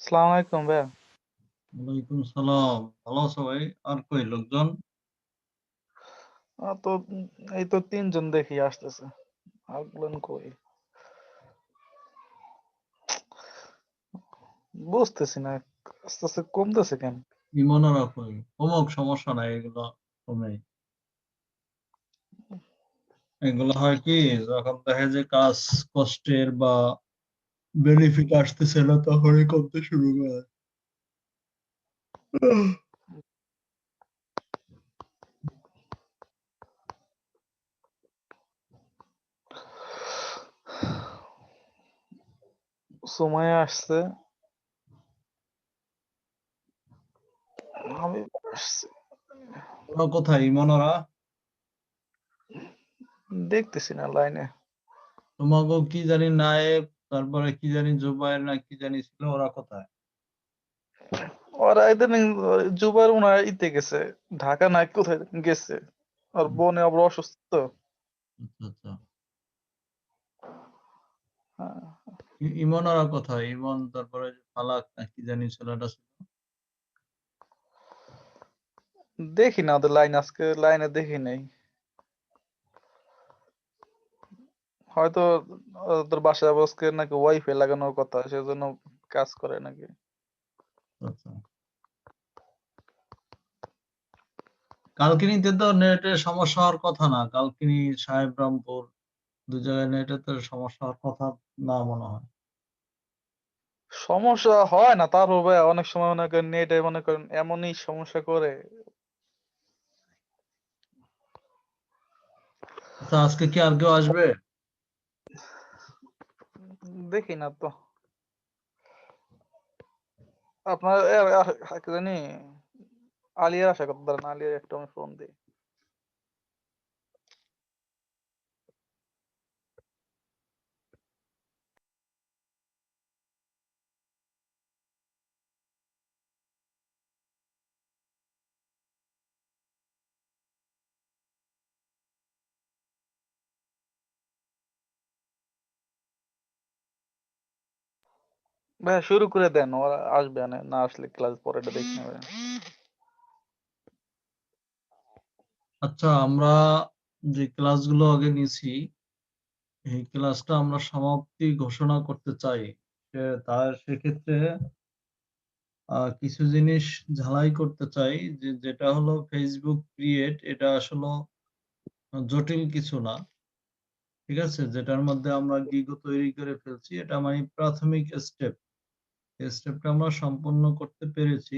আসসালামু আলাইকুম ভাইয়া। ওয়ালাইকুম সালাম। ভালো আছো ভাই? আর কই লোকজন? তো এই তো ৩ জন দেখি আসতেছে। আগুন কই? বুঝতেছি না। আস্তে, আস্তে কমতেছে কেন? ইমনেরা কই? কমুক সমস্যা নাই এগুলো কমেই। এগুলো হয় কি যখন দেখে যে কাজ কষ্টের বা বেনিফিট আসতেছে না তখনই কমতে শুরু করে। সময় আসছে। আমি আসছি। ওরা কোথায় ইমনেরা? দেখতেছি না লাইনে। তোমাকেও কি জানি নায়েব, তারপরে কি জানি জুবায়ের না কি জানি ছিল ওরা কোথায়? ওরা ইদানিং জুবাইর মনে হয় ইতে গেছে। ঢাকা না কোথায় গেছে। আর বোনে আবার অসুস্থ তো। আচ্ছা, আচ্ছা। হ্যাঁ, ইমনেরা কোথায়? ইমন তারপরে ফালাক না কি জানি ছেলেটা ছিল। দেখি না ওদের লাইন আজকে লাইনে দেখি নাই। হয়তো ওদের বাসায় আজকে নাকি ওয়াইফাই লাগানোর কথা সেজন্য কাজ করে নাকি। আচ্ছা। কালকিনিতে তো নেটের সমস্যা হওয়ার কথা না। কালকিনি, সাহেবরামপুর ২ জায়গায় নেটের তো সমস্যা হওয়ার কথা না মনে হয়। সমস্যা হয় না তারপর ভাইয়া অনেক সময় মনে করেন নেটে মনে করেন এমনই সমস্যা করে। আচ্ছা আজকে কি আর কেউ আসবে? দেখি না তো। আপনার কি জানি আলিয়ার আশা করতে পারেন আলিয়ার একটা আমি ফোন দিই। ভাইয়া শুরু করে দেন ওরা আসবে না না আসলে ক্লাস পরেটা দেখি না ভাইয়া। আচ্ছা আমরা যে ক্লাসগুলো আগে নিছি, এই ক্লাসটা আমরা সমাপ্তি ঘোষণা করতে চাই। সেক্ষেত্রে কিছু জিনিস ঝালাই করতে চাই যেটা হলো Facebook ক্রিয়েট এটা আসলে জটিল কিছু না। ঠিক আছে? যেটার মধ্যে আমরা গিগো তৈরি করে ফেলছি। এটা মানে প্রাথমিক স্টেপ। এই স্টেপটা আমরা সম্পন্ন করতে পেরেছি।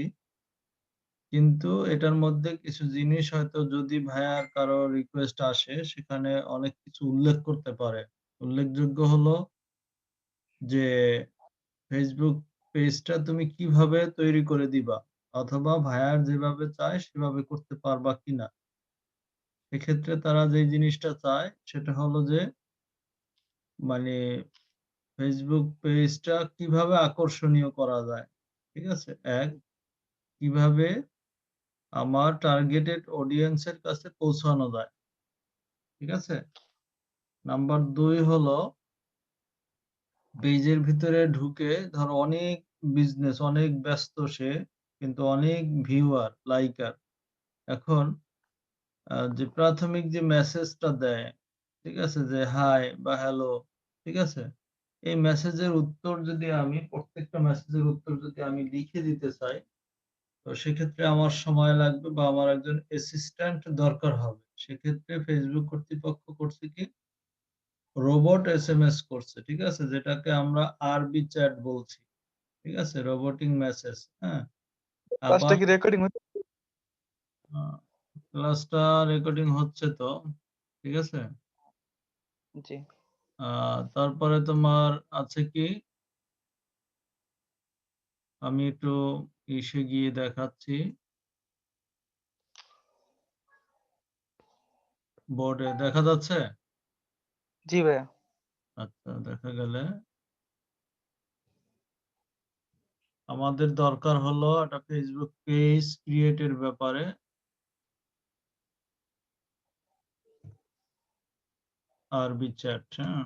কিন্তু এটার মধ্যে কিছু জিনিস হয়তো যদি ভাইয়ার কারো রিকোয়েস্ট আসে সেখানে অনেক কিছু উল্লেখ করতে পারে। উল্লেখযোগ্য হলো যে Facebook পেজটা তুমি কিভাবে তৈরি করে দিবা? অথবা ভাইয়ার যেভাবে চায় সেভাবে করতে পারবা কিনা? এক্ষেত্রে তারা যেই জিনিসটা চায় সেটা হলো যে মানে Facebook পেজটা কিভাবে আকর্ষণীয় করা যায়? ঠিক আছে? ১ কিভাবে আমার টার্গেটেড অডিয়েন্স এর কাছে পৌঁছানো যায়। ঠিক আছে? নাম্বার ২ হলো পেজের ভিতরে ঢুকে ধরো অনেক বিজনেস, অনেক ব্যস্ত সে, কিন্তু অনেক ভিউয়ার, লাইকার। এখন যে প্রাথমিক যে মেসেজটা দেয়, ঠিক আছে? যে হাই বা হ্যালো, ঠিক আছে? এই মেসেজের উত্তর যদি আমি প্রত্যেকটা মেসেজের উত্তর যদি আমি লিখে দিতে চাই, তো সেক্ষেত্রে আমার সময় লাগবে বা আমার একজন অ্যাসিস্ট্যান্ট দরকার হবে। সেক্ষেত্রে Facebook কর্তৃপক্ষ করছে কি রোবট এসএমএস করছে। ঠিক আছে? যেটাকে আমরা আরবি চ্যাট বলছি। ঠিক আছে? রোবটিক মেসেজ, হ্যাঁ? ক্লাসটা আবার কি রেকর্ডিং হচ্ছে? আ ক্লাসটা রেকর্ডিং হচ্ছে তো। ঠিক আছে? জি। আ তারপরে তোমার আছে কি আমি একটু ইসে গিয়ে দেখাচ্ছি। বোর্ডে দেখা যাচ্ছে? জি ভাইয়া। আচ্ছা দেখা গেলে আমাদের দরকার হলো একটা Facebook পেজ ক্রিয়েট এর ব্যাপারে আরবি চ্যাট, হ্যাঁ?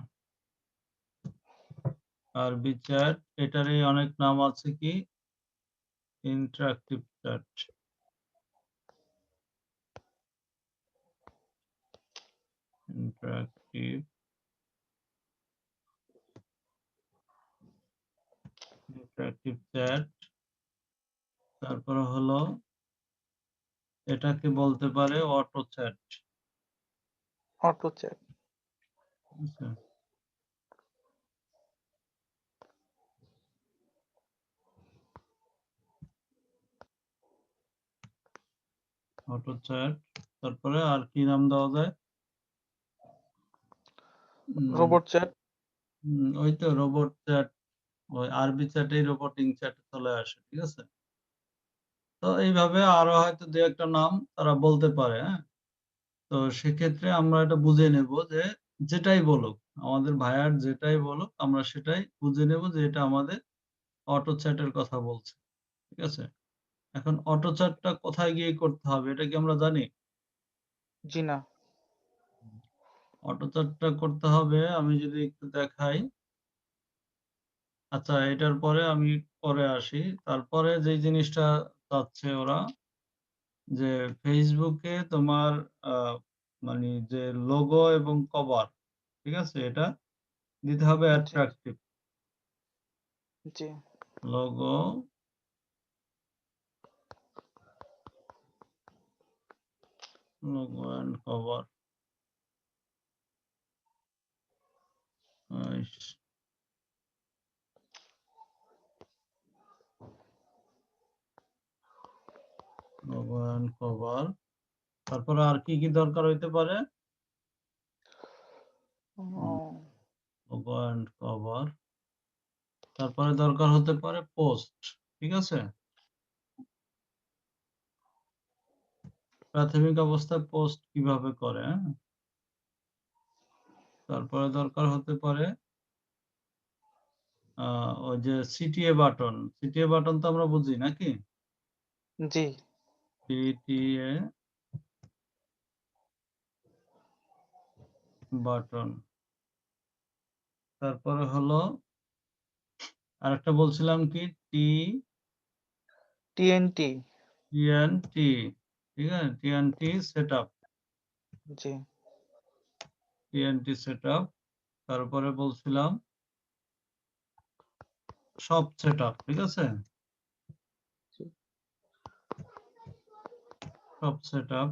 আরবি চ্যাট, এটারই অনেক নাম আছে কি ইন্টারেক্টিভ চ্যাট। Interactive chat. তারপরে হলো এটাকে বলতে পারে অটো চ্যাট। Auto chat. আচ্ছা, অটো চ্যাট। তারপরে আর কি নাম দেওয়া যায়? Robot chat. ওই তো রোবট চ্যাট, ওই আরবি চ্যাটেই রোবটিং চ্যাট চলে আসে, ঠিক আছে? তো এইভাবে আরো হয়তো দু একটা নাম তারা বলতে পারে, হ্যাঁ? তো সেক্ষেত্রে আমরা এটা বুঝে নেব যে যেটাই বলুক, আমাদের ভাইয়ার যেটাই বলুক আমরা সেটাই বুঝে নেব যে এটা আমাদের অটো চ্যাটের কথা বলছে, ঠিক আছে? এখন অটো চ্যাটটা কোথায় গিয়ে করতে হবে এটা কি আমরা জানি? জি না। অটো চ্যাটটা করতে হবে, আমি যদি একটু দেখাই। আচ্ছা, এটার পরে আমি পরে আসি। তারপরে যে জিনিসটা চাচ্ছে ওরা যে ফেসবুকে তোমার মানে যে লোগো এবং কভার, ঠিক আছে? এটা দিতে হবে জি অ্যাট্রাকটিভ। জি logo and cover. Logo and cover. তারপরে আর কি দরকার হইতে পারে? Logo and cover. তারপরে দরকার হতে পারে পোস্ট, ঠিক আছে? প্রাথমিক অবস্থায় পোস্ট কিভাবে করে, হ্যাঁ? তারপরে দরকার হতে পারে ওই যে সিটিএ বাটন। সিটিএ বাটন তো আমরা বুঝি নাকি? জি সিটিএ বাটন। তারপরে হলো আরেকটা বলছিলাম কি টিএনটি। টিএনটি, ঠিক আছে? TNT setup. জি টিএনটি সেটআপ। তারপরে বলছিলাম সব সেটআপ, ঠিক আছে? জি সব সেটআপ।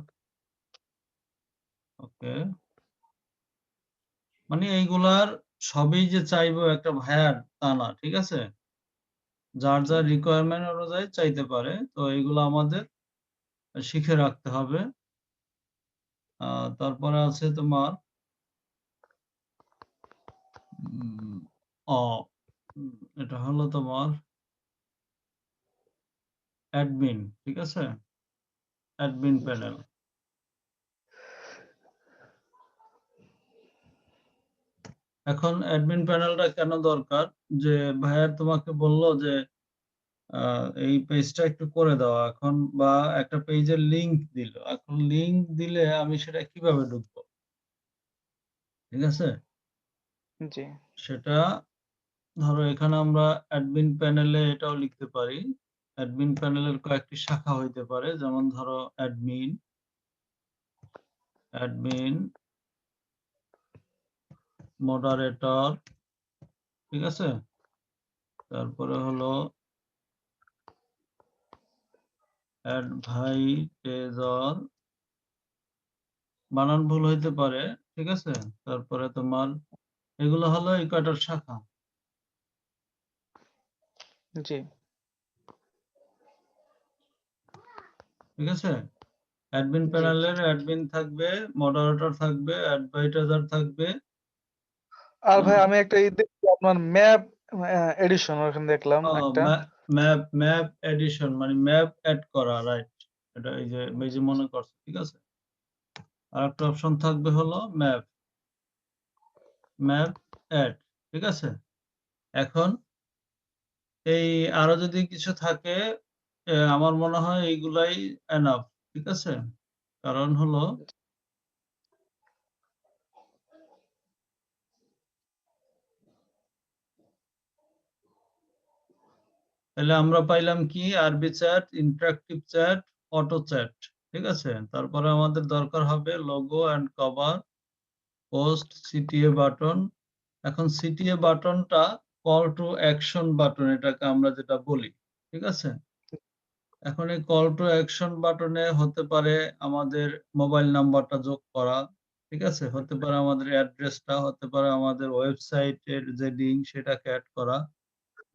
ওকে, মানে এইগুলার সবই যে চাইবো একটা ভাইয়ার তা না, ঠিক আছে? যার জি যার রিকোয়ারমেন্ট অনুযায়ী চাইতে পারে, তো এইগুলো আমাদের শিখে রাখতে হবে। তারপরে আছে তোমার উম, অ এটা হলো তোমার অ্যাডমিন, ঠিক আছে? অ্যাডমিন জি প্যানেল। এখন অ্যাডমিন প্যানেলটা কেন দরকার? যে ভাইয়া তোমাকে বলল যে এই পেজটা একটু করে দাও এখন, বা একটা পেজের লিংক দিল। এখন লিংক দিলে আমি সেটা কিভাবে ঢুকবো, ঠিক আছে? জি সেটা ধরো এখানে আমরা অ্যাডমিন প্যানেলে এটাও লিখতে পারি। অ্যাডমিন প্যানেলের কয়েকটি শাখা হইতে পারে, যেমন ধরো অ্যাডমিন, অ্যাডমিন, মডারেটর, ঠিক আছে? তারপরে হলো অ্যাডভাইটেজর, বানান ভুল হইতে পারে, ঠিক আছে? তারপরে তোমার এগুলো হলো এই কয়টার শাখা, জি ঠিক আছে? অ্যাডমিন জি প্যানেলের অ্যাডমিন থাকবে, মডারেটর থাকবে, অ্যাডভাইটাইজার থাকবে। আর ভাই আমি একটা দেখছি আপনার ম্যাপ এডিশন ওখানে দেখলাম একটা। ম্যাপ এডিশন মানে ম্যাপ অ্যাড করা, রাইট? এটা এই যে মনে করছো, ঠিক আছে? আর একটা অপশন থাকবে হলো ম্যাপ অ্যাড, ঠিক আছে? এখন এই আরো যদি কিছু থাকে আমার মনে হয় এইগুলাই এনাফ, ঠিক আছে? কারণ হলো তাহলে আমরা পাইলাম কি আরবি chat, interactive chat, auto chat. ঠিক আছে? তারপরে আমাদের দরকার হবে logo and cover, post, CTA button. এখন সিটিএ বাটনটা কল টু অ্যাকশন বাটন, এটাকে আমরা যেটা বলি। ঠিক আছে? এখন এই কল টু অ্যাকশন বাটনে হতে পারে আমাদের মোবাইল নাম্বারটা যোগ করা। ঠিক আছে? হতে পারে আমাদের অ্যাড্রেসটা, হতে পারে আমাদের ওয়েবসাইটের যে লিঙ্ক সেটাকে এড করা।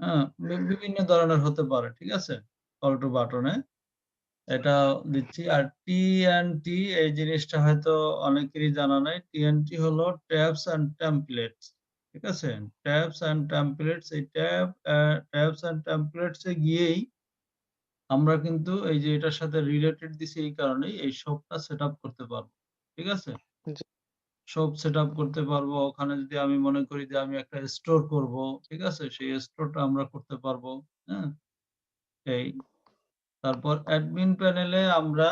হ্যাঁ? বিভিন্ন ধরনের হতে পারে। ঠিক আছে? কল টু বাটনে এটা দিচ্ছি। আর টিএনটি এই জিনিসটা হয়তো অনেকেরই জানা নাই। টিএনটি হলো ট্যাবস অ্যান্ড টেমপ্লেটস। ঠিক আছে? ট্যাবস অ্যান্ড টেমপ্লেটস, এই ট্যাবস অ্যান্ড টেমপ্লেটস এ গিয়েই আমরা কিন্তু এই যে এটার সাথে রিলেটেড দিছি এই কারণেই এই শপটা সেটআপ করতে পারবো। ঠিক আছে? জি। শপ সেটআপ করতে পারবো। ওখানে যদি আমি মনে করি যে আমি একটা স্টোর করব, ঠিক আছে? সেই স্টোরটা আমরা করতে পারবো। হ্যাঁ? এই তারপর অ্যাডমিন প্যানেলে আমরা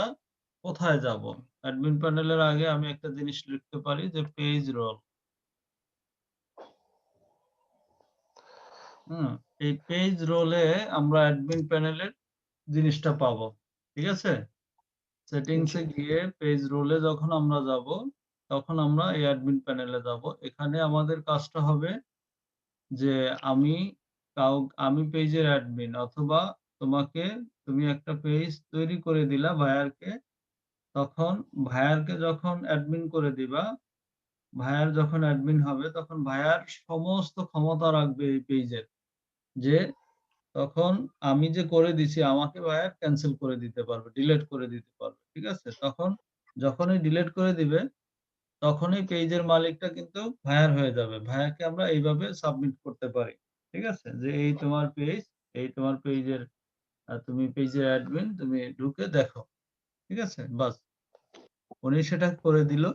কোথায় যাব? অ্যাডমিন প্যানেলের আগে আমি একটা জিনিস লিখতে পারি যে পেজ রোল। হুম? এই পেজ রোলে আমরা অ্যাডমিন প্যানেলের জিনিসটা পাবো। ঠিক আছে? সেটিংস জি। এ গিয়ে পেজ রোলে যখন আমরা যাব, তখন আমরা এই অ্যাডমিন প্যানেলে যাব। এখানে আমাদের কাজটা হবে যে আমি আমি পেজের অ্যাডমিন, অথবা তুমি একটা পেজ তৈরি করে দিলা ভাইয়ারকে। তখন ভাইয়ারকে যখন অ্যাডমিন করে দিবা, ভাইয়ার যখন অ্যাডমিন হবে তখন ভাইয়ার সমস্ত ক্ষমতা রাখবে এই পেজের। যে তখন আমি যে করে দিছি আমাকে ভাইয়ার ক্যানসেল করে দিতে পারবে, ডিলিট করে দিতে পারবে। ঠিক আছে? তখন যখনই ডিলিট করে দিবে তখনই পেজের মালিকটা কিন্তু ভাইয়ার হয়ে যাবে। ভাইয়াকে আমরা এইভাবে সাবমিট করতে পারি। ঠিক আছে? যে এই তোমার পেজ, এই তোমার পেজের তুমি পেজের অ্যাডমিন, তুমি ঢুকে দেখো। ঠিক আছে? বাস। উনি সেটা করে দিল।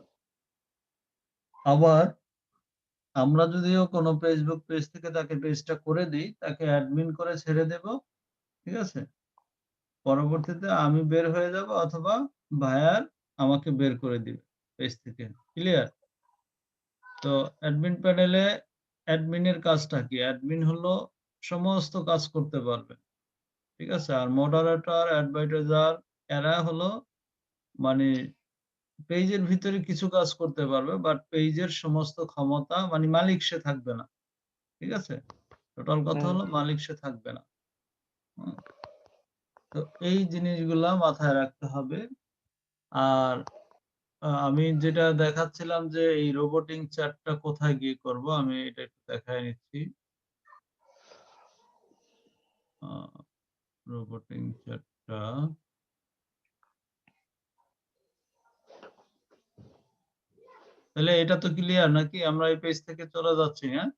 আবার আমরা যদিও কোনো ফেসবুক পেজ থেকে তাকে পেজটা করে দেই, তাকে অ্যাডমিন করে ছেড়ে দেব। ঠিক আছে? পরবর্তীতে আমি বের হয়ে যাব, অথবা ভাইয়ার আমাকে বের করে দিবে পেজ থেকে। ক্লিয়ার? তো অ্যাডমিন প্যানেলে অ্যাডমিনের কাজটা কি? অ্যাডমিন হলো সমস্ত কাজ করতে পারবে। ঠিক আছে? আর মডারেটর, অ্যাডভাইটাইজার এরা হলো মানে পেজের ভিতরে কিছু কাজ করতে পারবে, বাট পেজের সমস্ত ক্ষমতা মানে মালিক সে থাকবে না। ঠিক আছে? টোটাল কথা হুম। হলো মালিক সে থাকবে না। হুম? তো এই জিনিসগুলা মাথায় রাখতে হবে। আর আমি যেটা দেখাচ্ছিলাম যে এই রোবটিং চ্যাটটা কোথায় গিয়ে করব, আমি এটা একটু দেখায় নিচ্ছি। আ রোবটিং চ্যাটটা তাহলে এটা তো ক্লিয়ার নাকি? আমরা এই পেজ থেকে চলে যাচ্ছি, হ্যাঁ?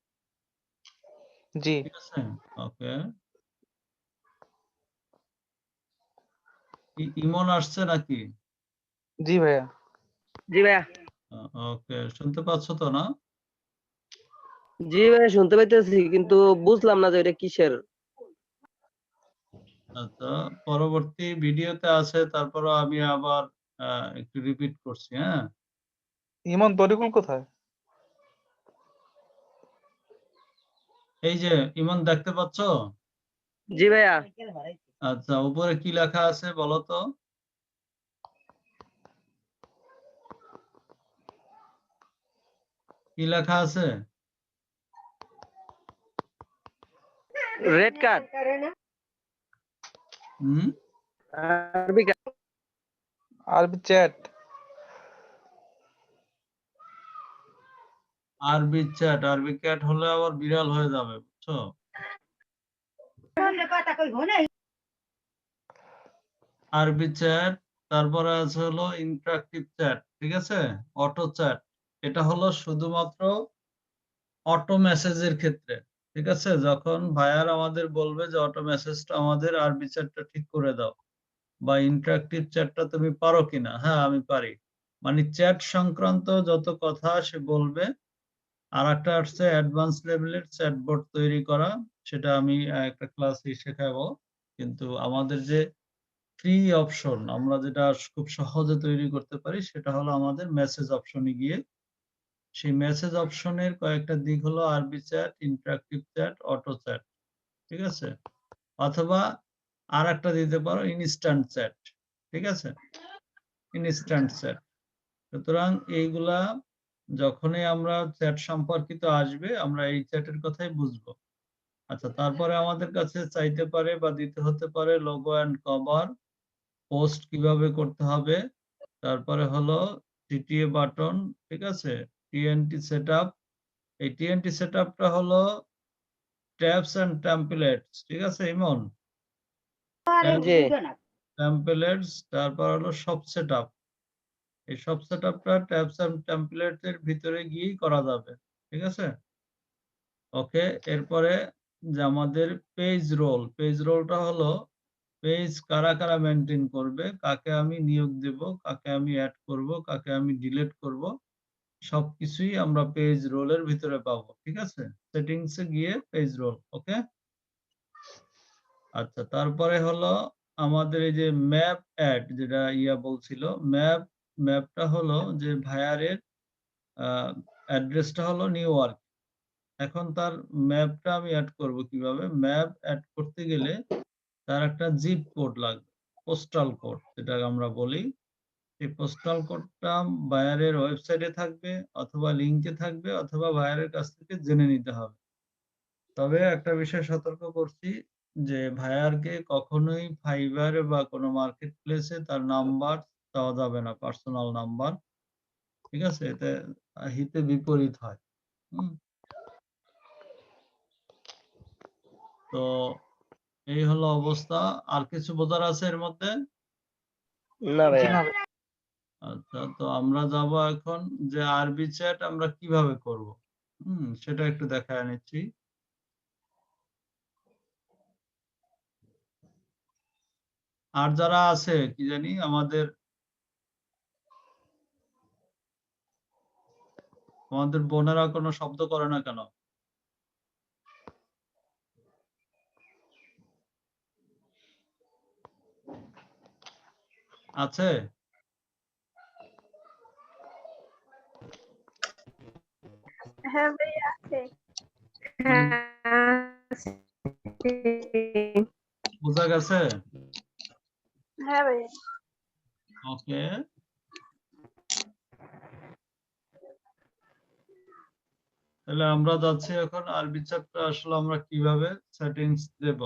জি। ঠিক আছে? ওকে। ইমন আসছে নাকি? জি ভাইয়া। জি ভাইয়া। আ ওকে। শুনতে পাচ্ছ তো না? জি ভাইয়া, শুনতে পাইতেছি কিন্তু বুঝলাম না যে এটা কিসের। আচ্ছা, পরবর্তী ভিডিওতে আছে, তারপরেও আমি আবার আ একটু রিপিট করছি, হ্যাঁ? ইমন তরিকুল কোথায়? এই যে ইমন দেখতে পাচ্ছ? জি ভাইয়া। আচ্ছা, উপরে কি লেখা আছে বলো তো? কি লেখা আছে? Red card. হুম? RB card. আরবি চ্যাট। আরবি চ্যাট, আরবি ক্যাট হলে আবার বিড়াল হয়ে যাবে, বুঝছো? আরবি চ্যাট, তারপরে আছে হলো ইন্টারেক্টিভ চ্যাট, ঠিক আছে? অটো চ্যাট, এটা হলো শুধুমাত্র অটো মেসেজের ক্ষেত্রে। ঠিক আছে? যখন ভাইয়ার আমাদের বলবে যে অটো মেসেজটা আমাদের আরবি চ্যাটটা ঠিক করে দাও, বা ইন্টারেক্টিভ চ্যাটটা তুমি পারো কিনা? হ্যাঁ, আমি পারি। মানে চ্যাট সংক্রান্ত যত কথা সে বলবে। আর একটা আসছে অ্যাডভান্স লেভেলের চ্যাটবট তৈরি করা, সেটা আমি একটা ক্লাসে শেখাবো। কিন্তু আমাদের যে ফ্রি অপশন আমরা যেটা খুব সহজে তৈরি করতে পারি সেটা হলো আমাদের মেসেজ অপশনে গিয়ে সেই মেসেজ অপশনের কয়েকটা দিক হলো আরবি chat, interactive chat, auto chat. ঠিক আছে? অথবা আর একটা দিতে পারো ইনস্ট্যান্ট চ্যাট, ঠিক আছে, ইনস্ট্যান্ট চ্যাট। সুতরাং এইগুলা যখনই আমরা চ্যাট সম্পর্কিত আসবে আমরা এই চ্যাটের কথাই বুঝবো। আচ্ছা, তারপরে আমাদের কাছে চাইতে পারে বা দিতে হতে পারে লোগো অ্যান্ড কভার, পোস্ট কিভাবে করতে হবে, তারপরে হলো সিটিএ বাটন, ঠিক আছে, টিএনটি সেটআপ। এই টিএনটি সেটআপটা হলো ট্যাবস এন্ড টেমপ্লেটস, ঠিক আছে ইমন, জি টেমপ্লেটস, তারপর হলো সব সেটআপ। এই সব সেটআপটা ট্যাবস এন্ড টেমপ্লেটস এর ভিতরে গিয়েই করা যাবে, ঠিক আছে। ওকে, এরপরে যে আমাদের পেজ রোলটা হলো পেজ কারা কারা মেনটেন করবে, কাকে আমি নিয়োগ দেব, কাকে আমি অ্যাড করব, কাকে আমি ডিলিট করব, সবকিছুই আমরা পেজ রোলের ভিতরে পাবো, ঠিক আছে। সেটিংসে গিয়ে পেজ রোল, ওকে। আচ্ছা, তারপরে হলো আমাদের এই যে ম্যাপ অ্যাড, যেটা বলছিল ম্যাপটা হলো যে ভাইয়ারের অ্যাড্রেসটা হলো নিউ ইয়র্ক। এখন তার ম্যাপটা আমি অ্যাড করব কিভাবে? ম্যাপ অ্যাড করতে গেলে তার একটা জিপ কোড লাগবে, পোস্টাল কোড যেটা আমরা বলি। এই পোস্টাল কোডটা বায়ারের ওয়েবসাইটে থাকবে অথবা লিংকে থাকবে অথবা বায়ারের কাছ থেকে জেনে নিতে হবে। তবে একটা বিষয় সতর্ক করছি যে ভাইয়ারকে কখনোই ফাইবার বা কোনো মার্কেট প্লেসে তার নাম্বার দেওয়া যাবে না, পার্সোনাল নাম্বার, ঠিক আছে, এতে হিতে বিপরীত হয়। তো এই হলো অবস্থা। আর কিছু বোঝার আছে এর মধ্যে? না জি ভাইয়া। না ভাই। আচ্ছা, তো আমরা যাব এখন যে আরবি চ্যাট আমরা কিভাবে করব, সেটা একটু দেখায় নিচ্ছি। আর যারা আছে কি জানি আমাদের বোনেরা কোনো শব্দ করে না কেন? আছে? হ্যাঁ ভাই আছে। মানে বোঝা গেছে? হ্যাঁ ভাই। ওকে, তাহলে আমরা যাচ্ছি এখন আরবি চ্যাটটা আসলে আমরা কিভাবে সেটিংস দেব।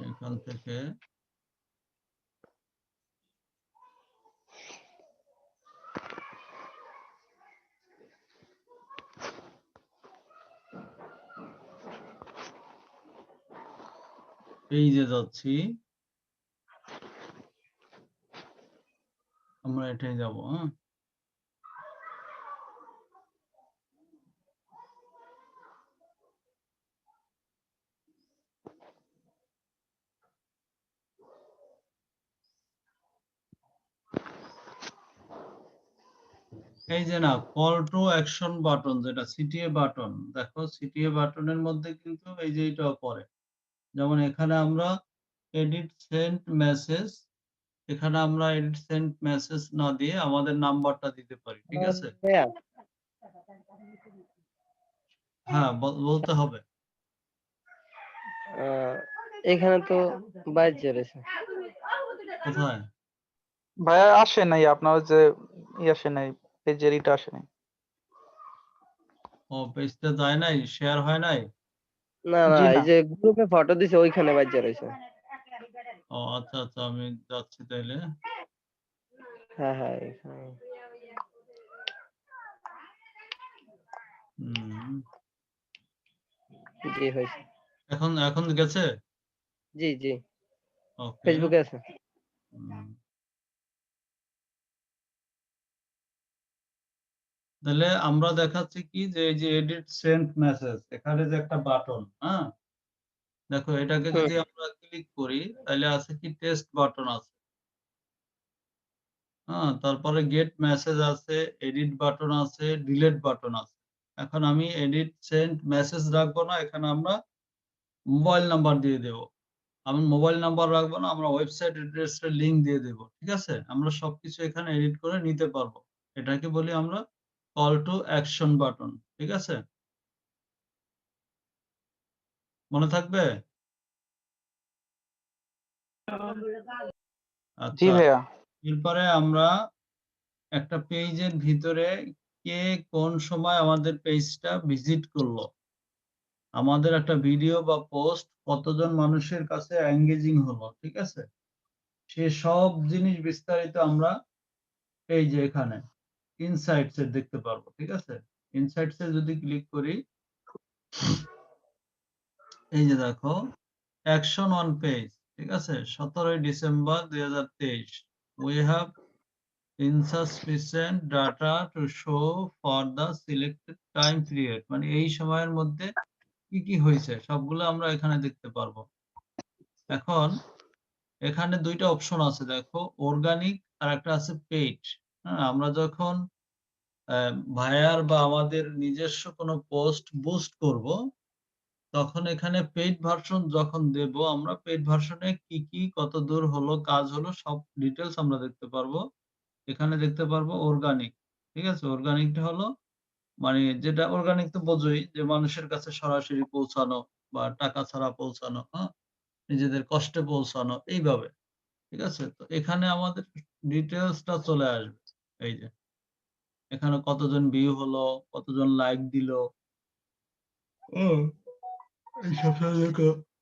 এখান থেকে এই যে যাচ্ছি, আমরা এটাই যাব। এই যে না, কল টু অ্যাকশন বাটন, যেটা সিটিএ বাটন, দেখো সিটিএ বাটনের মধ্যে কিন্তু এই যে এটাও পড়ে। যেমন এখানে আমরা এডিট সেন্ট মেসেজ, এখানে আমরা এডিট সেন্ট মেসেজ না দিয়ে আমাদের নাম্বারটা দিতে পারি, ঠিক আছে। ভাইয়া হ্যাঁ, বলতে হবে। এখানে তো বাইরে রয়েছে। কোথায়? ভাইয়া আসে নাই আপনার যে আসে নাই, পেজের এটা আসে নাই। ও, পেজটা যায় নাই, শেয়ার হয় নাই? না না, জি এই না। যে গ্রুপে ফটো দিছে ওইখানে বাইরে রয়েছে। ও আচ্ছা আচ্ছা, আমি যাচ্ছি তাইলে। হ্যাঁ হ্যাঁ এখানে। জি হয়েছে। এখন এখন গেছে? জি জি ওকে, ফেসবুকে আছে। তাহলে আমরা দেখাচ্ছি কি যে এই যে এডিট সেন্ট মেসেজ, এখানে যে একটা বাটন, দেখো এটাকে যদি আমরা ক্লিক করি তাহলে আছে কি টেস্ট বাটন আছে, তারপরে গেট মেসেজ আছে, এডিট বাটন আছে, ডিলিট বাটন আছে। এখন আমি এডিট সেন্ট মেসেজ রাখবো না, এখানে আমরা মোবাইল নাম্বার দিয়ে দেব। আমি মোবাইল নাম্বার রাখবো না, আমরা ওয়েবসাইট অ্যাড্রেসের লিংক দিয়ে দেব, ঠিক আছে? আমরা সবকিছু এখানে এডিট করে নিতে পারবো। এটাকে বলি আমরা কল টু অ্যাকশন বাটন, ঠিক আছে? মনে থাকবে? জি আচ্ছা, ভাইয়া। এরপরে আমরা একটা পেজের ভিতরে কে কোন সময় আমাদের পেজটা ভিজিট করলো, আমাদের একটা ভিডিও বা পোস্ট কতজন মানুষের কাছে এঙ্গেজিং হলো, ঠিক আছে? সে সব জিনিস বিস্তারিত আমরা এই যে এখানে ইনসাইটস এ দেখতে পারবো, ঠিক আছে? ইনসাইটস এ যদি ক্লিক করি, এই যে দেখো অ্যাকশন অন পেজ, ঠিক আছে? 17 December 2023 we have insufficient data to show for the selected time period, মানে এই সময়ের মধ্যে কি কি হয়েছে সবগুলো আমরা এখানে দেখতে পারবো। এখন এখানে দুইটা অপশন আছে, দেখো অর্গানিক আর একটা আছে পেইড। হ্যাঁ, আমরা যখন ভায়ার বা আমাদের নিজস্ব কোনো পোস্ট বুস্ট করব, তখন এখানে পেইড ভার্সন যখন দেব, আমরা পেইড ভার্সনে কি কি কত দূর হলো, কাজ হলো, সব ডিটেলস আমরা দেখতে পারবো। এখানে দেখতে পারবো অর্গানিক, ঠিক আছে? অর্গানিকটা হলো মানে যেটা অর্গানিক তো বোঝোই, যে মানুষের কাছে সরাসরি পৌঁছানো বা টাকা ছাড়া পৌঁছানো, হ্যাঁ? নিজেদের কষ্টে পৌঁছানো এইভাবে, ঠিক আছে? তো এখানে আমাদের ডিটেলসটা চলে আসবে। এই যে এখানে কতজন ভিউ হলো, কতজন লাইক দিল, এইসব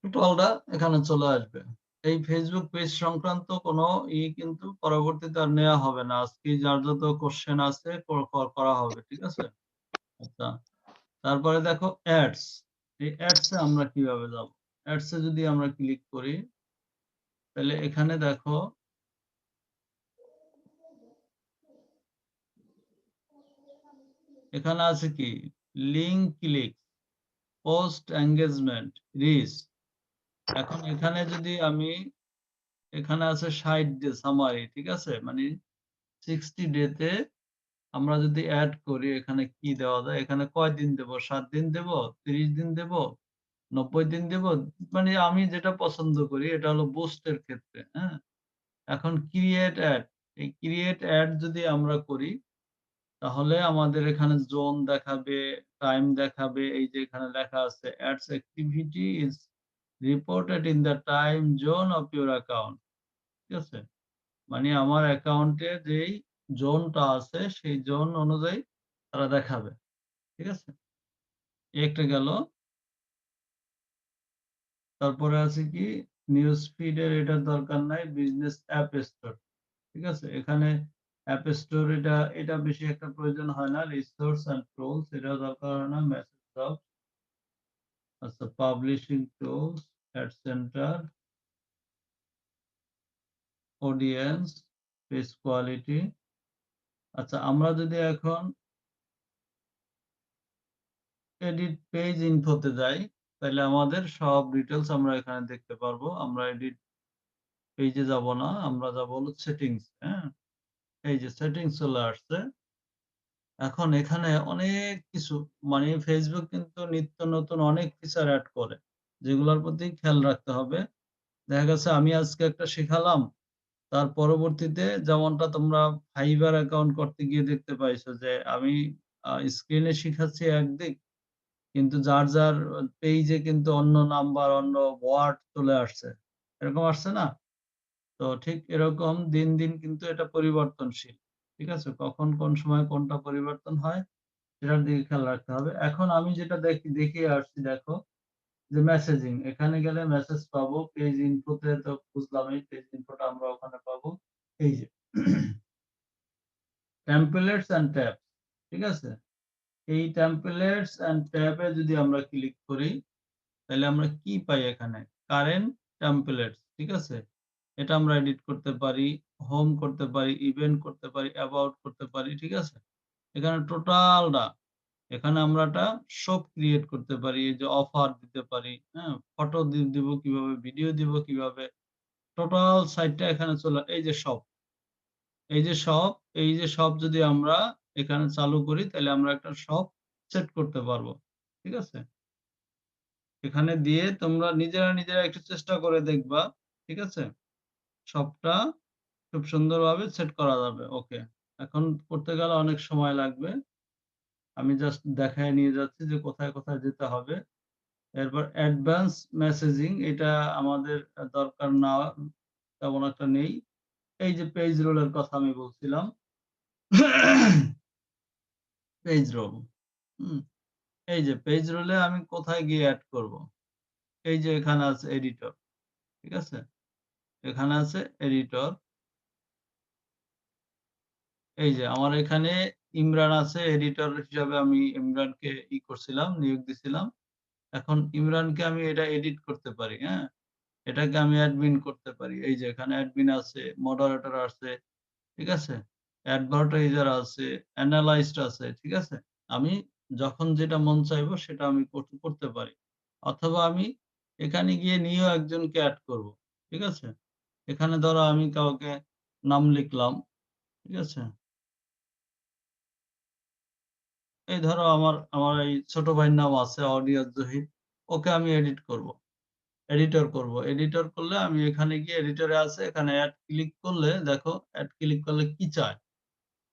টোটালটা এখানে চলে আসবে। এই ফেসবুক পেজ সংক্রান্ত কোনো কিন্তু পরবর্তীতে আর নেওয়া হবে না। আজকে যার যত কোশ্চেন আছে করা হবে, ঠিক আছে? আচ্ছা, তারপরে দেখো অ্যাডস। এই অ্যাডস এ আমরা কিভাবে যাব? অ্যাডস এ যদি আমরা ক্লিক করি, তাহলে এখানে দেখো এখানে আছে কি link click, post engagement, reach. এখন এখানে যদি আমি এখানে আছে 60 ডে সামারি, ঠিক আছে? মানে 60 ডেতে আমরা যদি অ্যাড করি, এখানে কি দেওয়া যায়, এখানে কয়দিন দেব, 7 দিন দেব, 30 দিন দেব, 90 দিন দেব, মানে আমি যেটা পছন্দ করি এটা হলো বুস্টের ক্ষেত্রে, হ্যাঁ? এখন ক্রিয়েট অ্যাড, এই ক্রিয়েট অ্যাড যদি আমরা করি, তাহলে আমাদের এখানে জোন দেখাবে, টাইম দেখাবে, এই যে এখানে লেখা আছে ads activity is reported in the time zone of your account, ঠিক আছে? মানে আমার অ্যাকাউন্টে যেই জোনটা আছে সেই জোন অনুযায়ী তারা দেখাবে, ঠিক আছে? একটা গেল। তারপরে আছে কি নিউজ ফিডের এটার দরকার নাই, বিজনেস অ্যাপ স্টোর, ঠিক আছে? এখানে অ্যাপ স্টোর এটা বেশি একটা প্রয়োজন হয় না। রিসোর্স এন্ড টুলস এটা দরকার হয় না। মেসেজ দাও, আচ্ছা, publishing tools, add centre, audience, page quality. আচ্ছা, আমরা যদি এখন এডিট পেজ ইনফোতে যাই, তাহলে আমাদের সব ডিটেলস আমরা এখানে দেখতে পারবো। আমরা এডিট পেজে যাব না, আমরা যাব হলো সেটিংস, হ্যাঁ? এই যে সেটিংস চলে আসছে। এখন এখানে অনেক কিছু, মানে ফেসবুক কিন্তু নিত্য নতুন অনেক ফিচার অ্যাড করে, যেগুলোর প্রতি খেয়াল রাখতে হবে। দেখা গেছে আমি আজকে একটা শিখালাম, তার পরবর্তীতে যেমনটা তোমরা ফাইবার অ্যাকাউন্ট করতে গিয়ে দেখতে পাইছো যে আমি স্ক্রিনে শিখাচ্ছি একদিক, কিন্তু যার যার পেজে কিন্তু অন্য নাম্বার, অন্য ওয়ার্ড চলে আসছে, এরকম আসছে না? তো ঠিক এরকম দিন দিন কিন্তু এটা পরিবর্তনশীল, ঠিক আছে? কখন কোন সময় কোনটা পরিবর্তন হয় সেটার দিকে খেয়াল রাখতে হবে। এখন আমি যেটা দেখে আসছি, দেখো যে মেসেজিং, এখানে গেলে মেসেজ পাবো। পেজ ইনফোতে তো বুঝলাম, এই পেজ ইনফোটা আমরা ওখানে পাবো। এই যে টেমপ্লেটস এন্ড ট্যাব, ঠিক আছে? এই টেমপ্লেটস এন্ড ট্যাবে যদি আমরা ক্লিক করি, তাহলে আমরা কি পাই এখানে? কারেন্ট টেমপ্লেটস, ঠিক আছে? এটা আমরা এডিট করতে পারি, হোম করতে পারি, ইভেন্ট করতে পারি, অ্যাবাউট করতে পারি, ঠিক আছে? এখানে টোটালটা, এখানে আমরা একটা শপ ক্রিয়েট করতে পারি, এই যে অফার দিতে পারি, হ্যাঁ? ফটো দিব কিভাবে, ভিডিও দিব কিভাবে, টোটাল সাইটটা এখানে চলে। এই যে শপ, এই যে শপ, এই যে শপ যদি আমরা এখানে চালু করি, তাহলে আমরা একটা শপ সেট করতে পারবো, ঠিক আছে? এখানে দিয়ে তোমরা নিজেরা একটু চেষ্টা করে দেখবা, ঠিক আছে? সবটা খুব সুন্দরভাবে সেট করা যাবে। ওকে। এখন করতে গেলে অনেক সময় লাগবে। আমি জাস্ট দেখায় নিয়ে যাচ্ছি যে কোথায় যেতে হবে। এরপর অ্যাডভান্স মেসেজিং এটা আমাদের দরকার না, তেমন একটা নেই। এই যে পেজ রোলের কথা আমি বলছিলাম। Page role. হুম? এই যে পেজ রোলে আমি কোথায় গিয়ে এড করব? এই যে এখানে আছে এডিটর। ঠিক আছে? এখানে আছে এডিটর। এই যে আমার এখানে ইমরান আছে এডিটর হিসাবে আমি ইমরানকে করছিলাম, নিয়োগ দিছিলাম। এখন ইমরানকে আমি এটা এডিট করতে পারি, হ্যাঁ? এটাকে আমি অ্যাডমিন করতে পারি। এই যে এখানে অ্যাডমিন আছে, মডারেটর আছে, ঠিক আছে? অ্যাডভার্টাইজার আছে, অ্যানালাইস্ট আছে, ঠিক আছে? আমি যখন যেটা মন চাইবো সেটা আমি করতে পারি। অথবা আমি এখানে গিয়ে নিয়েও একজনকে এড করব। ঠিক আছে? এখানে ধরো আমি কাউকে নাম লিখলাম, ঠিক আছে? এই ধরো আমার এই ছোট ভাইয়ের নাম আছে অনিয়ত জহির। ওকে আমি এডিটর করব। এডিটর করলে আমি এখানে গিয়ে এডিটরে আছে এখানে এড ক্লিক করলে দেখো এড ক্লিক করলে কি চায়?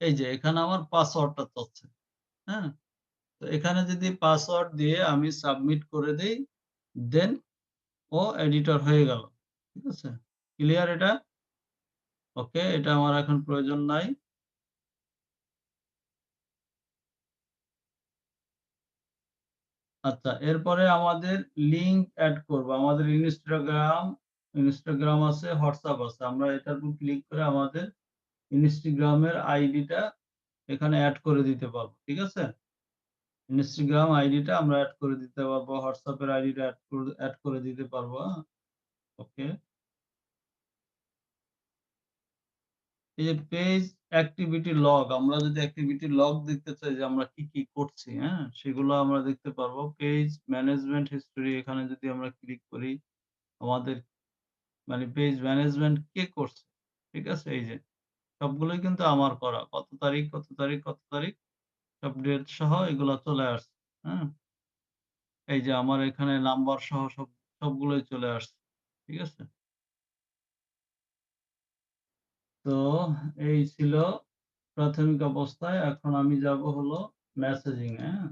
এই যে এখানে আমার পাসওয়ার্ডটা চাচ্ছে। হ্যাঁ? তো এখানে যদি পাসওয়ার্ড দিয়ে আমি সাবমিট করে দেই, দেন ও এডিটর হয়ে গেল। ঠিক আছে? ক্লিয়ার এটা? ওকে, এটা আমার এখন প্রয়োজন নাই। আচ্ছা, এরপরে আমাদের লিংক এড করব। আমাদের ইনস্টাগ্রাম আছে, হোয়াটসঅ্যাপ আছে। আমরা এটার উপর ক্লিক করে আমাদের ইনস্টাগ্রামের আইডিটা এখানে এড করে দিতে পারবো। ঠিক আছে? ইনস্টাগ্রাম আইডিটা আমরা এড করে দিতে পারবো, হোয়াটসঅ্যাপের আইডিটা এড করে দিতে পারবো। ওকে। এই যে পেজ অ্যাক্টিভিটি লগ, আমরা যদি অ্যাক্টিভিটি লগ দেখতে চাই যে আমরা কি করছি, হ্যাঁ? সেগুলো আমরা দেখতে পারবো। পেজ ম্যানেজমেন্ট হিস্টরি এখানে যদি আমরা ক্লিক করি, আমাদের মানে পেজ ম্যানেজমেন্ট কে করছে? ঠিক আছে? এই যে সবগুলোই কিন্তু আমার করা। কত তারিখ সব ডেট সহ এগুলা চলে আসছে। হ্যাঁ? এই যে আমার এখানে নাম্বার সহ সবগুলোই চলে আসছে। ঠিক আছে? তো এই ছিল প্রাথমিক অবস্থায়। এখন আমি যাব হলো মেসেজিং এ, হ্যাঁ?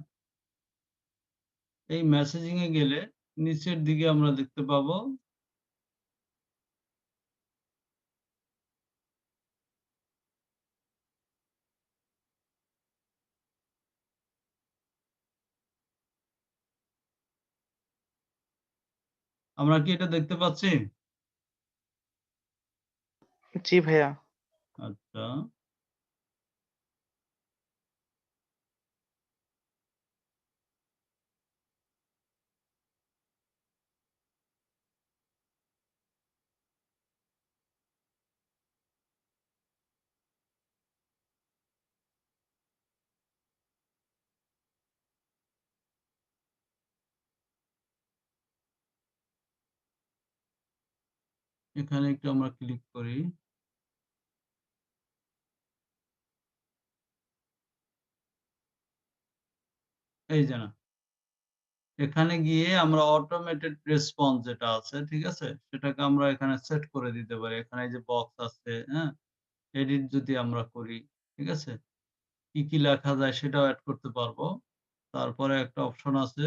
এই মেসেজিং এ গেলে নিচের দিকে আমরা দেখতে পাবো আমরা কি এটা দেখতে পাচ্ছি? জি ভাইয়া। আচ্ছা। এখানে একটু আমরা ক্লিক করি। এই যে না। এখানে গিয়ে আমরা অটোমেটেড রেসপন্স যেটা আছে, ঠিক আছে? সেটাকে আমরা এখানে সেট করে দিতে পারি। এখানে এই যে বক্স আছে, হ্যাঁ? এডিট যদি আমরা করি, ঠিক আছে? কি লেখা যায় সেটাও এড করতে পারবো। তারপরে একটা অপশন আছে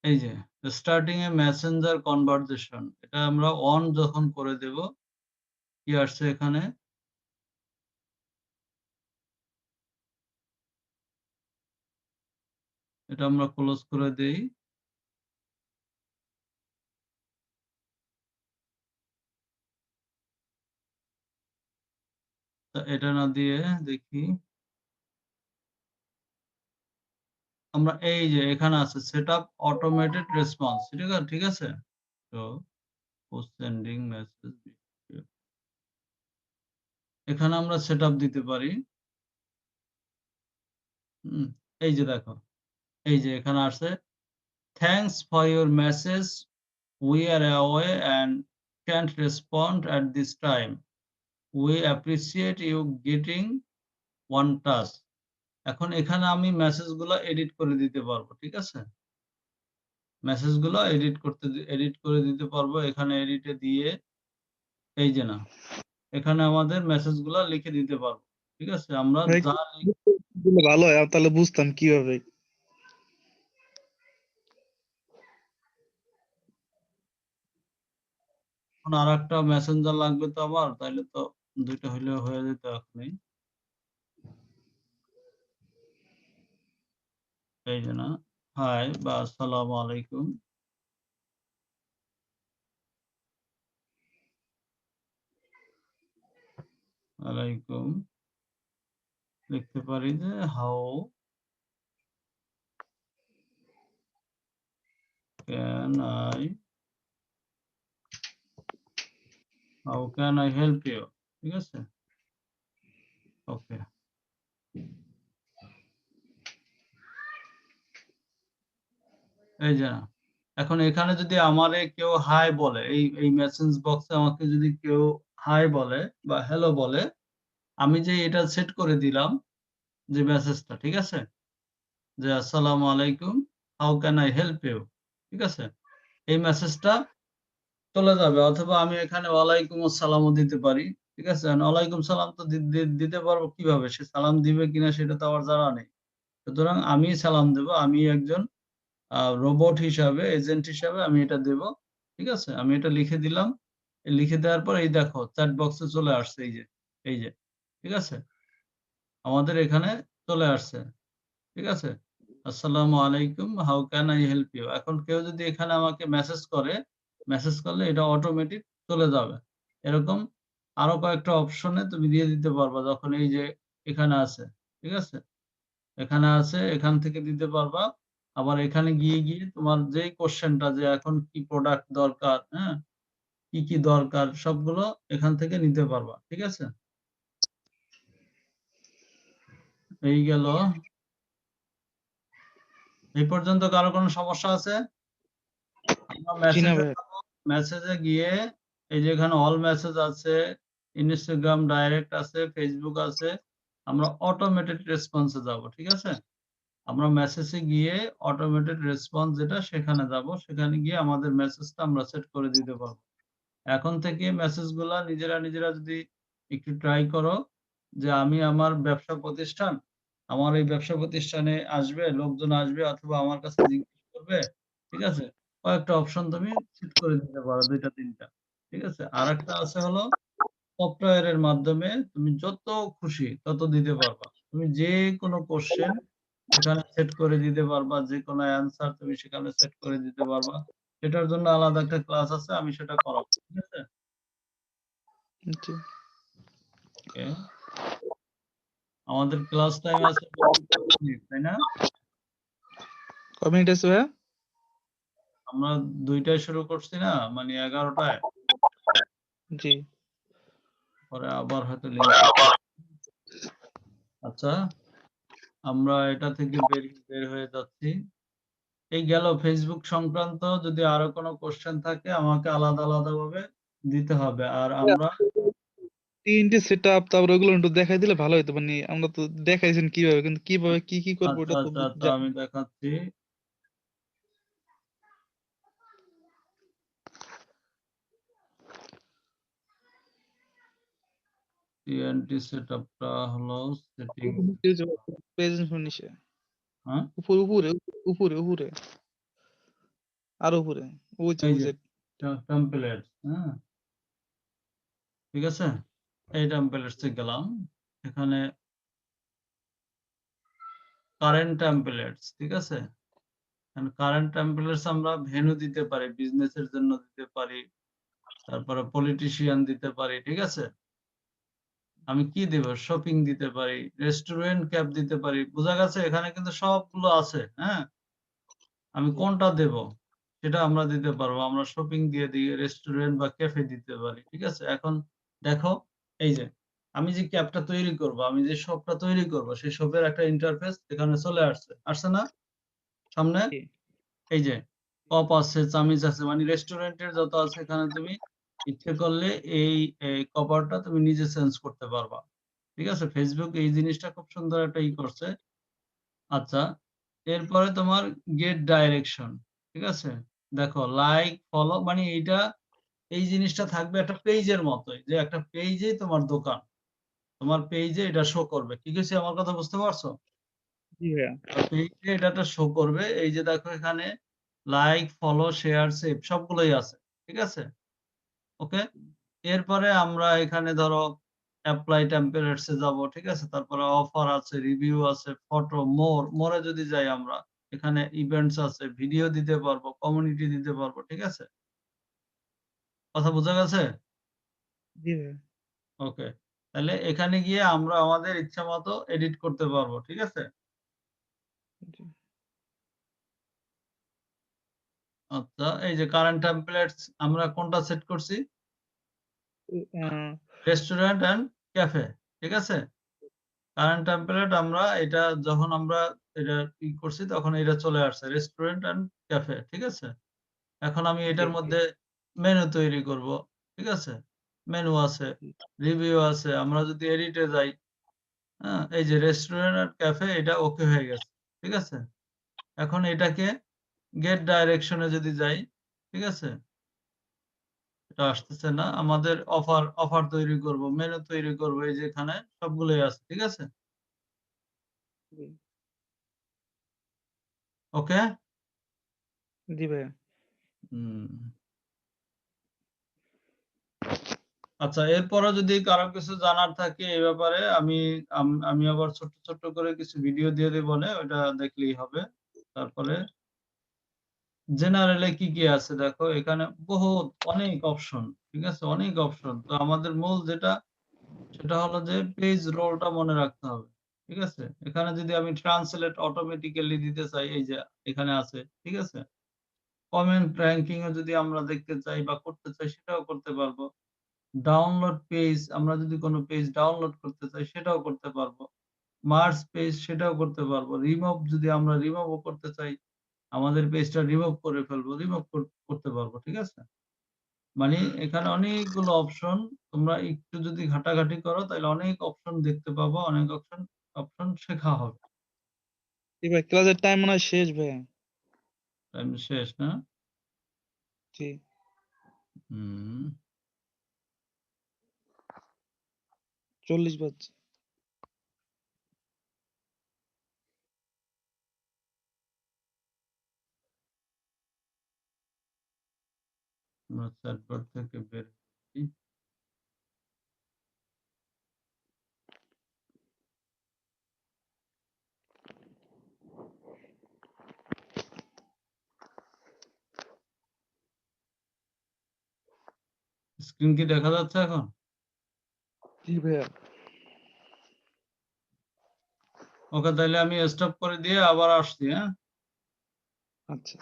এই যে স্টার্টিং এ মেসেঞ্জার কনভারসেশন, এটা আমরা অন যখন করে দেব, কি আসছে এখানে? এটা আমরা ক্লোজ করে দেই। এটা না দিয়ে দেখি আমরা এই যে এখানে আছে সেটআপ অটোমেটেড রেসপন্স, ঠিক আছে? তো পোস্ট সেন্ডিং মেসেজ এখানে আমরা সেটআপ দিতে পারি। এই যে দেখো, এই যে এখানে আসছে thanks for your message, we are away and can't respond at this time. We appreciate you getting one task. এখন এখানে আমি মেসেজগুলো এডিট করে দিতে পারবো, ঠিক আছে? মেসেজগুলো এডিট করে দিতে পারবো। এখানে এডিটে দিয়ে এই যে না, এখানে আমাদের মেসেজগুলো লিখে দিতে পারবো, ঠিক আছে? আমরা ভাই যা দিলে ভালো হয়, তাহলে বুঝতাম কিভাবে। এখন আরেকটা মেসেঞ্জার লাগবে তো আমার, তাইলে তো দুইটা হইলে হয়ে যেত এখনই। এই যে না, হাই বা আসসালামু আলাইকুম। আলাইকুম লিখতে পারি যে how can I help you, ঠিক আছে? ওকে, এই যে না, এখন এখানে যদি আমারে কেউ হাই বলে, এই মেসেজ বক্সে আমাকে যদি কেউ হাই বলে বা হ্যালো বলে, আমি যে এটা সেট করে দিলাম যে মেসেজটা, ঠিক আছে? যে আসসালামু আলাইকুম, how can I help you, ঠিক আছে? এই মেসেজটা চলে যাবে। অথবা আমি এখানে ওয়ালাইকুম আসসালামও দিতে পারি, ঠিক আছে? ওয়ালাইকুম সালাম তো দিতে পারবো কিভাবে? সে সালাম দিবে কিনা সেটা তো আমার জানা নেই। সুতরাং আমি সালাম দেব, আমি একজন রোবট হিসাবে, এজেন্ট হিসাবে আমি এটা দেব, ঠিক আছে? আমি এটা লিখে দিলাম। লিখে দেওয়ার পর এই দেখো চ্যাট বক্সে চলে আসছে, এই যে, ঠিক আছে? আমাদের এখানে চলে আসছে, ঠিক আছে? আসসালামু আলাইকুম, how can I help you. এখন কেউ যদি এখানে আমাকে মেসেজ করলে এটা অটোমেটিক চলে যাবে। এরকম আরো কয়েকটা অপশনে তুমি দিয়ে দিতে পারবা, যখন এই যে এখানে আছে, ঠিক আছে? এখানে আছে, এখান থেকে দিতে পারবা। আবার এখানে গিয়ে তোমার যেই কোশ্চেনটা, যে এখন কি প্রোডাক্ট দরকার, হ্যাঁ, কি দরকার, সবগুলো এখান থেকে নিতে পারবা, ঠিক আছে? এই গেল। এই পর্যন্ত কারো কোনো সমস্যা আছে? আমরা জি না ভাই। মেসেজে গিয়ে এই যে এখানে অল মেসেজ আছে, ইনস্টাগ্রাম ডাইরেক্ট আছে, ফেসবুক আছে, আমরা অটোমেটেড রেসপন্সে যাব, ঠিক আছে? আমরা মেসেজে গিয়ে অটোমেটেড রেসপন্স যেটা, সেখানে যাব। সেখানে গিয়ে আমাদের মেসেজটা আমরা সেট করে দিতে পারবো। এখন থেকে মেসেজগুলা নিজেরা যদি একটু ট্রাই করো, যে আমি আমার ব্যবসা প্রতিষ্ঠান, আমার এই ব্যবসা প্রতিষ্ঠানে আসবে, লোকজন আসবে অথবা আমার কাছে জিজ্ঞেস করবে, ঠিক আছে? কয়েকটা অপশন তুমি সেট করে দিতে পারো, ২টা-৩টা, ঠিক আছে? আরেকটা আছে হলো সফটওয়্যারের মাধ্যমে তুমি যত খুশি তত দিতে পারবা। তুমি যে কোনো কোশ্চেন সেখানে সেট করে দিতে পারবা, যে কোনো অ্যান্সার তুমি সেখানে সেট করে দিতে পারবা। সেটার জন্য আলাদা একটা ক্লাস আছে, আমি সেটা করাবো, ঠিক আছে? জি। ওকে, আমাদের ক্লাস টাইম আছে 45 মিনিট, তাই না? কয় মিনিট আছে ভাইয়া? আমরা ২টায় শুরু করছি না, মানে ১১টায়, জি। পরে আবার হয়তো লিঙ্ক। আচ্ছা, আমরা এটা থেকে বের হয়ে যাচ্ছি। এই গেল ফেসবুক সংক্রান্ত। যদি আরো কোনো কোশ্চেন থাকে আমাকে আলাদা ভাবে দিতে হবে। আর আমরা তিনটে সেট আপ, তারপরে ওগুলো একটু দেখাই দিলে ভালো হতো। মানে আমরা তো দেখাইছেন কিভাবে, কিন্তু কিভাবে কি করবো আচ্ছা ওটা তো আচ্ছা আচ্ছা, আমি দেখাচ্ছি। টিএনটি সেটআপটা হলো সেটিং, প্রেজেন্টেশন নিচে, হ্যাঁ, উপরে আর উপরে, ওই এই যে যে টেমপ্লেট, হ্যাঁ, ঠিক আছে? এই টেমপ্লেটসে গেলাম। এখানে কারেন্ট টেমপ্লেটস, ঠিক আছে? কারেন্ট টেমপ্লেটস আমরা ভেন্যু দিতে পারি, বিজনেসের জন্য দিতে পারি, তারপরে পলিটিশিয়ান দিতে পারি, ঠিক আছে? আমি কি দেব? শপিং দিতে পারি, রেস্টুরেন্ট ক্যাব দিতে পারি। বোঝা গেছে? এখানে কিন্তু সবগুলো আছে, হ্যাঁ? আমি কোনটা দেব সেটা আমরা দিতে পারবো। আমরা শপিং দিয়ে দিই, রেস্টুরেন্ট বা ক্যাফে দিতে পারি, ঠিক আছে? এখন দেখো, এই যে আমি যে ক্যাবটা তৈরি করব, আমি যে শপটা তৈরি করব, সেই শপের একটা ইন্টারফেস এখানে চলে আসছে না সামনে? জি। এই যে কাপ আছে, চামিচ আছে, মানে রেস্টুরেন্টের যত আছে এখানে তুমি ইচ্ছে করলে এই কভারটা তুমি নিজে চেঞ্জ করতে পারবা। ঠিক আছে? ফেসবুক এই জিনিসটা খুব সুন্দর একটা করছে। আচ্ছা, এরপরে তোমার গেট ডাইরেকশন। ঠিক আছে? দেখো লাইক, ফলো মানে এই জিনিসটা থাকবে একটা পেজের মতোই, যে একটা পেজেই তোমার দোকান। তোমার পেজে এটা শো করবে। ঠিক আছে? আমার কথা বুঝতে পারছো? জি ভাইয়া। পেজে এটা শো করবে। এই যে দেখো এখানে লাইক, ফলো, শেয়ার, সেভ সবগুলোই আছে। ঠিক আছে? ওকে? এরপরে আমরা এখানে ধরো এপ্লাই টেমপ্লেটস এ যাব। ঠিক আছে? তারপরে অফার আছে, রিভিউ আছে, ফটো, মোরে যদি যাই আমরা, এখানে ইভেন্টস আছে, ভিডিও দিতে পারবো, কমিউনিটি দিতে পারবো। ঠিক আছে? কথা বোঝা গেছে? জি ভাইয়া। ওকে। তাহলে এখানে গিয়ে আমরা আমাদের ইচ্ছামতো এডিট করতে পারবো। ঠিক আছে? জি। আচ্ছা, এই যে কারেন্ট টেমপ্লেটস আমরা কোনটা সেট করছি? আহ, রেস্টুরেন্ট এন্ড ক্যাফে। ঠিক আছে? কারেন্ট টেমপ্লেট আমরা এটা যখন আমরা এটা করছি তখন এটা চলে আসছে রেস্টুরেন্ট এন্ড ক্যাফে। ঠিক আছে? এখন আমি জি। এটার মধ্যে মেনু তৈরি করব। ঠিক আছে? মেনু আছে, রিভিউ আছে। আমরা যদি এডিটে যাই, হ্যাঁ? এই যে রেস্টুরেন্ট এন্ড ক্যাফে এটা ওকে হয়ে গেছে। ঠিক আছে? এখন এটাকে গেট ডাইরেকশন এ যদি যাই, ঠিক আছে? এটা আসতেছে না। আমাদের অফার তৈরি করব, মেনু তৈরি করব। এই যে এখানে সবগুলোই আছে। ঠিক আছে? জি। ওকে? জি ভাইয়া। হুম। আচ্ছা, এরপরও যদি কারো কিছু জানার থাকে এই ব্যাপারে আমি আবার ছোট্ট, ছোট্ট করে কিছু ভিডিও দিয়ে দেবনে, ওটা দেখলেই হবে। তারপরে জেনারেল এ কি আছে দেখো, এখানে বহুত অনেক অপশন। ঠিক আছে? অনেক অপশন। তো আমাদের মূল যেটা সেটা হলো যে পেজ রোলটা মনে রাখতে হবে। ঠিক আছে? এখানে যদি আমি ট্রান্সলেট অটোমেটিক্যালি দিতে চাই, এই যে এখানে আছে। ঠিক আছে? কমেন্ট র‍্যাংকিং এ যদি আমরা দেখতে চাই বা করতে চাই সেটাও করতে পারবো। ডাউনলোড পেজ আমরা যদি কোনো পেজ ডাউনলোড করতে চাই সেটাও করতে পারবো। মার্জ পেজ সেটাও করতে পারবো। রিমুভ যদি আমরা রিমুভও করতে চাই, আমাদের পেজটা রিমুভ করে ফেলবো। রিমুভ করতে পারবো। ঠিক আছে? মানে এখানে অনেকগুলো অপশন, তোমরা একটু যদি ঘাটাঘাটি করো তাহলে অনেক অপশন দেখতে পাবো, অনেক অপশন শেখা হবে। জি ভাই, ক্লাসের টাইম মনে হয় শেষ ভাইয়া। টাইম শেষ না? জি। হুম। 40 বাজছে। আমরা চ্যাটবট থেকে বের হই। স্ক্রিন কি দেখা যাচ্ছে এখন? জি ভাইয়া। ওকে, তাইলে আমি স্টপ করে দিয়ে আবার আসছি, হ্যাঁ? আচ্ছা।